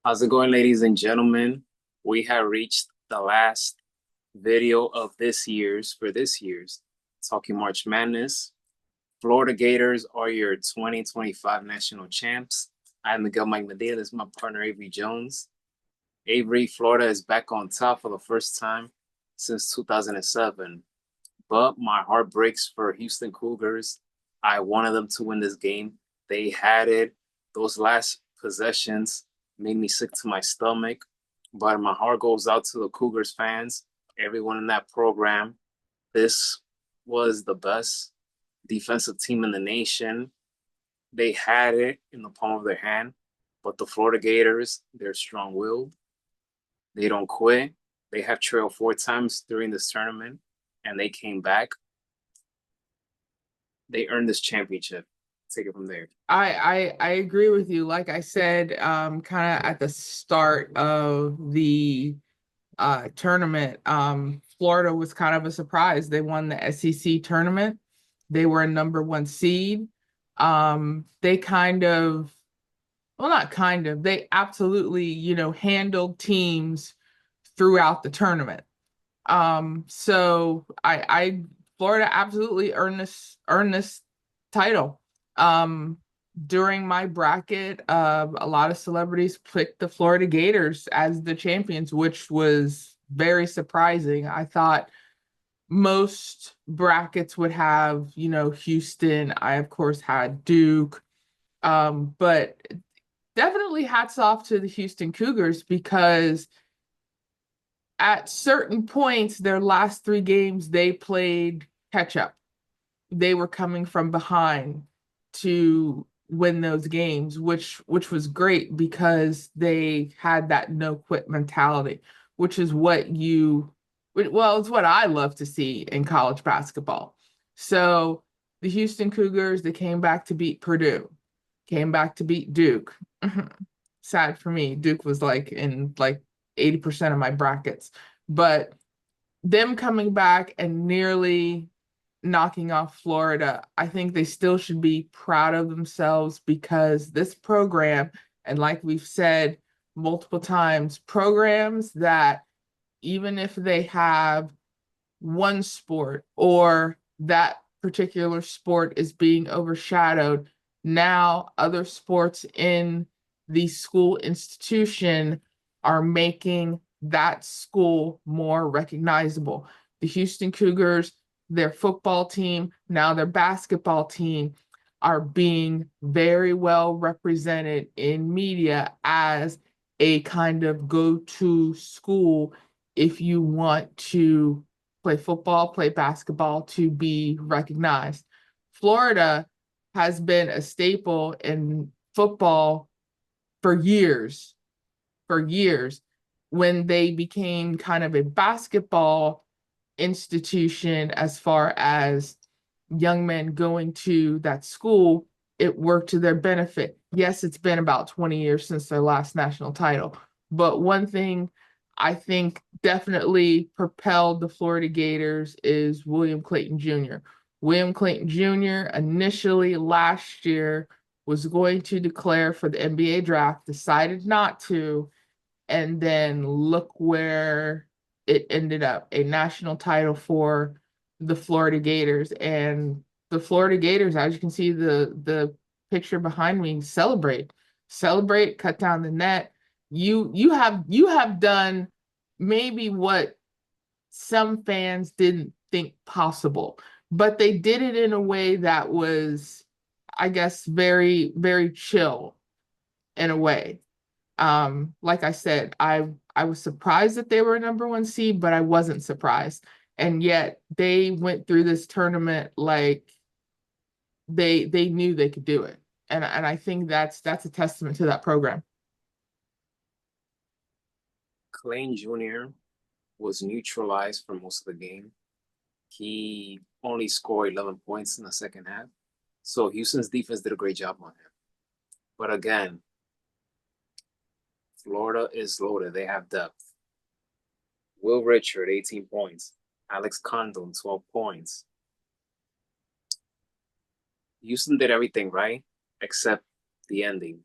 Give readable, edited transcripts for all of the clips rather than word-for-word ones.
How's it going, ladies and gentlemen? We have reached the last video of this year's Talking March Madness. Florida Gators are your 2025 national champs. I'm Miguel Mike Medina. This is my partner, Avery Jones. Avery, Florida is back on top for the first time since 2007. But my heart breaks for Houston Cougars. I wanted them to win this game. They had it. Those last possessions made me sick to my stomach. But my heart goes out to the Cougars fans, everyone in that program. This was the best defensive team in the nation. They had it in the palm of their hand. But the Florida Gators, they're strong willed. They don't quit. They have trailed 4 times during this tournament, and they came back. They earned this championship. Take it from there. I agree with you. Like I said, kind of at the start of the tournament, Florida was kind of a surprise. They won the SEC tournament. They were a number one seed. They kind of, well, not kind of, they absolutely, handled teams throughout the tournament. So Florida absolutely earned this title. Um, During my bracket, a lot of celebrities picked the Florida Gators as the champions, which was very surprising. I thought most brackets would have, Houston. I, of course, had Duke. But definitely hats off to the Houston Cougars because at certain points, their last three games, they played catch up. They were coming from behind to win those games, which was great because they had that no quit mentality, which is it's what I love to see in college basketball. So the Houston Cougars, they came back to beat Purdue, came back to beat Duke. Sad for me. Duke was like in like 80% of my brackets. But them coming back and nearly knocking off Florida, I think they still should be proud of themselves because this program, and like we've said multiple times, programs that even if they have one sport or that particular sport is being overshadowed, now other sports in the school institution are making that school more recognizable. The Houston Cougars, their football team, now their basketball team are being very well represented in media as a kind of go-to school if you want to play football, play basketball to be recognized. Florida has been a staple in football for years, when they became kind of a basketball institution as far as young men going to that school, it worked to their benefit. Yes, it's been about 20 years since their last national title, but one thing I think definitely propelled the Florida Gators is William Clayton Jr. William Clayton Jr. initially last year was going to declare for the NBA draft, decided not to, and then look where it ended up, a national title for the Florida Gators. And the Florida Gators, as you can see the picture behind me, celebrate, cut down the net. You have done maybe what some fans didn't think possible, but they did it in a way that was, I guess, very, very chill in a way. Like I said, I was surprised that they were a number one seed, but I wasn't surprised. And yet they went through this tournament like they knew they could do it. And I think that's a testament to that program. Clayton Jr. was neutralized for most of the game. He only scored 11 points in the second half. So Houston's defense did a great job on him. But again, Florida is loaded. They have depth. Will Richard, 18 points. Alex Condon, 12 points. Houston did everything right except the ending.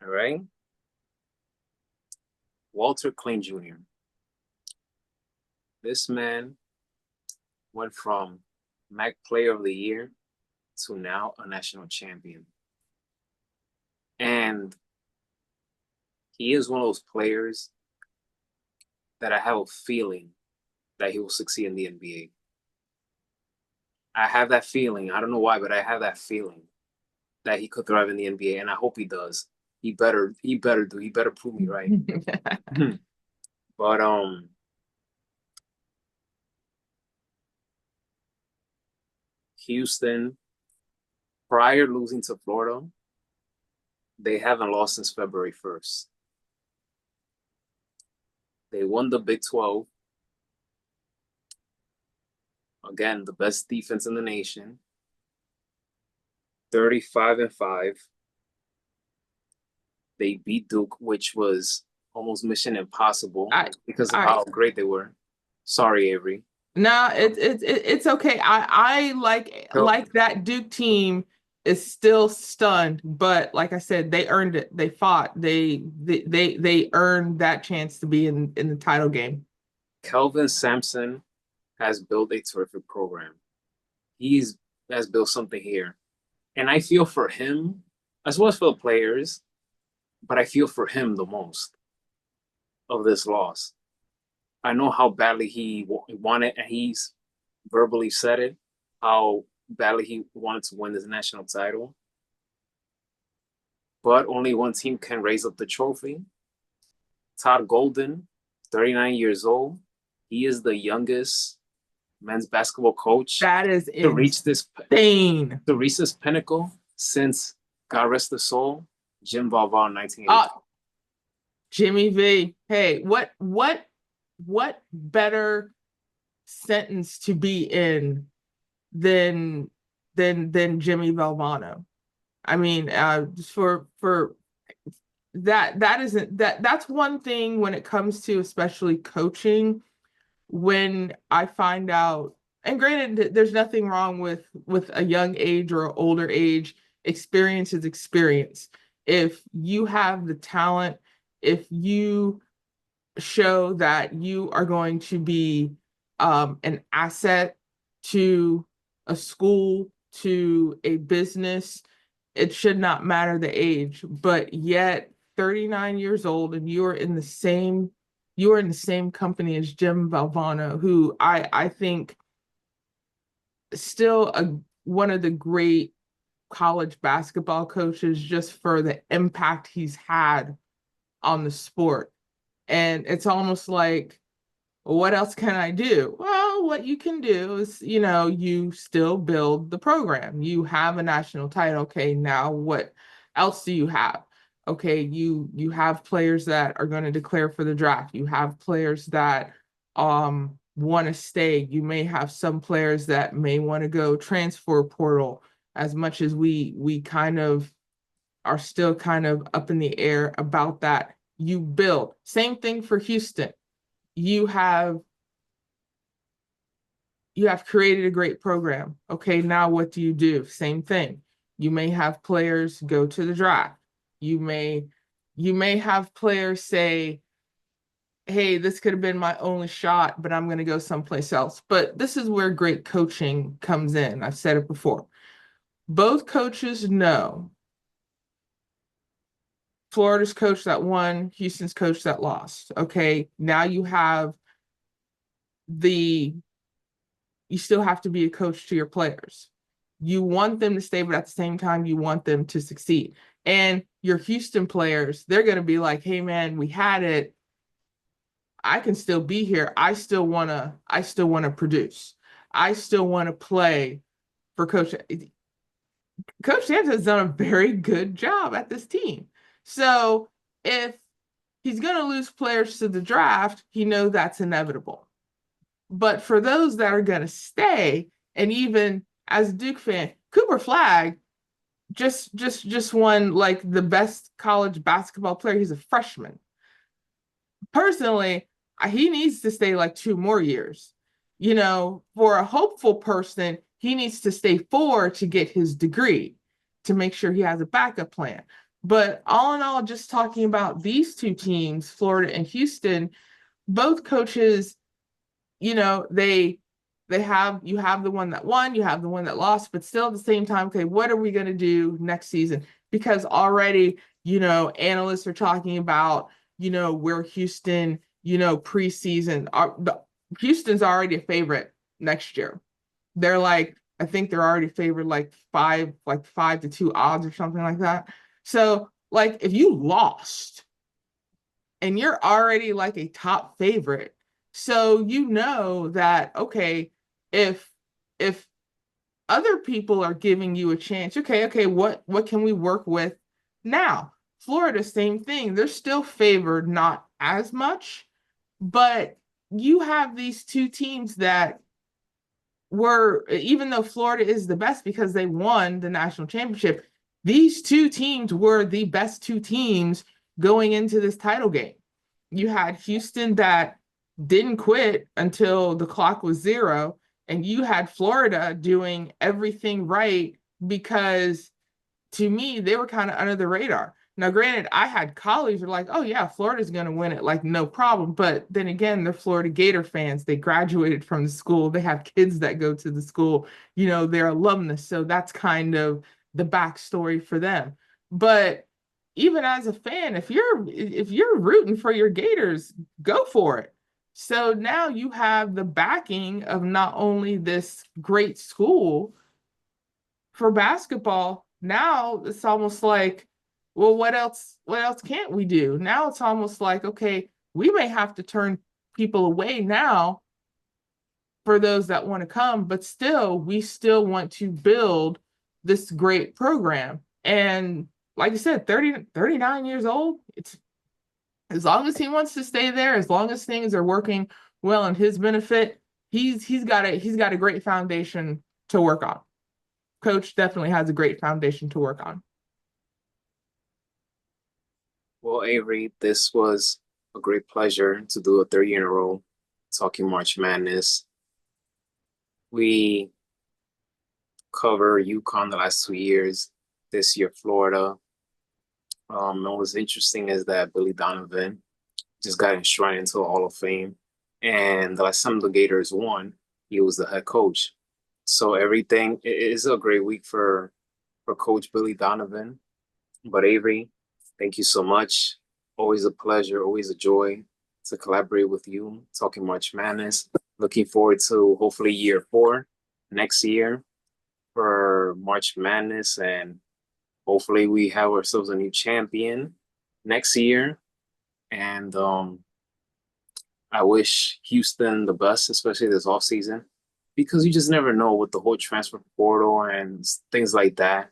All right? Walter Clayton Jr. This man went from MAC Player of the Year to now a national champion. And he is one of those players that I have a feeling that he will succeed in the NBA. I have that feeling. I don't know why, but I have that feeling that he could thrive in the NBA, and I hope he does. He better do. He better prove me right. But Houston, prior losing to Florida, they haven't lost since February 1st. They won the Big 12. Again, the best defense in the nation. 35-5. They beat Duke, which was almost mission impossible because of how great they were. Sorry, Avery. No, it's okay. I like that Duke team is still stunned, but like I said, they earned it. They fought. They earned that chance to be in the title game. Kelvin Sampson has built a terrific program. Has built something here. And I feel for him, as well as for the players, but I feel for him the most of this loss. I know how badly he wanted, and he's verbally said it, how badly he wanted to win this national title. But only one team can raise up the trophy. Todd Golden, 39 years old. He is the youngest men's basketball coach that is to reach this pinnacle since, God rest his soul, Jim Valvano in 1980. Jimmy V. Hey, what better sentence to be in than Jimmy Valvano? I mean, for that's one thing when it comes to especially coaching. When I find out, and granted, there's nothing wrong with a young age or older age. Experience is experience. If you have the talent, if you show that you are going to be an asset to a school, to a business, it should not matter the age. But yet, 39 years old, and you are in the same company as Jim Valvano, who I think is still one of the great college basketball coaches, just for the impact he's had on the sport. And it's almost like, what else can I do? Well, what you can do is, you still build the program. You have a national title. Okay, now what else do you have? Okay, you have players that are going to declare for the draft. You have players that want to stay. You may have some players that may want to go transfer portal, as much as we kind of are still kind of up in the air about that. You build. Same thing for Houston. You have created a great program. Okay, now what do you do? Same thing. You may have players go to the draft. You may have players say, hey, this could have been my only shot, but I'm going to go someplace else. But this is where great coaching comes in. I've said it before. Both coaches know Florida's coach that won, Houston's coach that lost. Okay, now you still have to be a coach to your players. You want them to stay, but at the same time, you want them to succeed. And your Houston players, they're going to be like, hey, man, we had it. I can still be here. I still want to produce. I still want to play for Coach. Coach Sampson has done a very good job at this team. So if he's going to lose players to the draft, he knows that's inevitable. But for those that are going to stay, and even as a Duke fan, Cooper Flagg just won like the best college basketball player. He's a freshman. Personally, he needs to stay like 2 more years. For a hopeful person, he needs to stay 4 to get his degree, to make sure he has a backup plan. But all in all, just talking about these two teams, Florida and Houston, both coaches, you know, they have you have the one that won, you have the one that lost, but still at the same time, okay, what are we going to do next season? Because already, analysts are talking about, where Houston, preseason Houston's already a favorite next year. They're like, I think they're already favored like 5-2 odds or something like that. So, like, if you lost and you're already like a top favorite, so you know that okay, if if other people are giving you a chance, okay, what can we work with now? Florida, same thing. They're still favored, not as much, but you have these two teams that were, even though Florida is the best because they won the national championship, these two teams were the best two teams going into this title game. You had Houston that didn't quit until the clock was zero, and you had Florida doing everything right because to me, they were kind of under the radar. Now, granted, I had colleagues who were like, oh, yeah, Florida's going to win it, like, no problem. But then again, they're Florida Gator fans. They graduated from the school. They have kids that go to the school, they're alumnus. So that's kind of the backstory for them. But even as a fan, if you're rooting for your Gators, go for it. So now you have the backing of not only this great school, for basketball, now it's almost like, well, what else can't we do? Now it's almost like, okay, we may have to turn people away now for those that want to come, but still, we still want to build this great program. And like I said, 39 years old, it's as long as he wants to stay there, as long as things are working well in his benefit, he's got a great foundation to work on. Coach definitely has a great foundation to work on. Well, Avery, this was a great pleasure to do a third year in a row talking March Madness. We cover UConn the last 2 years. This year, Florida. And what's interesting is that Billy Donovan just got enshrined into the Hall of Fame. And the last time the Gators won, he was the head coach. So everything it is a great week for Coach Billy Donovan. But Avery, thank you so much. Always a pleasure, always a joy to collaborate with you, talking March Madness. Looking forward to hopefully year 4 next year for March Madness, and hopefully we have ourselves a new champion next year. And I wish Houston the best, especially this off season, because you just never know with the whole transfer portal and things like that.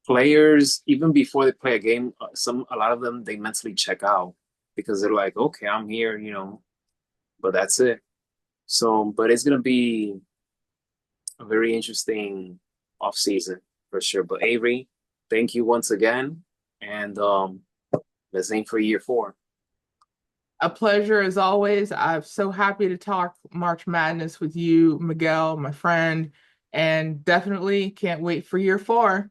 Players, even before they play a game, a lot of them they mentally check out because they're like, okay, I'm here, but that's it. So, but it's gonna be a very interesting off season for sure. But Avery, thank you once again, and let's aim for year 4. A pleasure as always. I'm so happy to talk March Madness with you, Miguel, my friend, and definitely can't wait for year 4.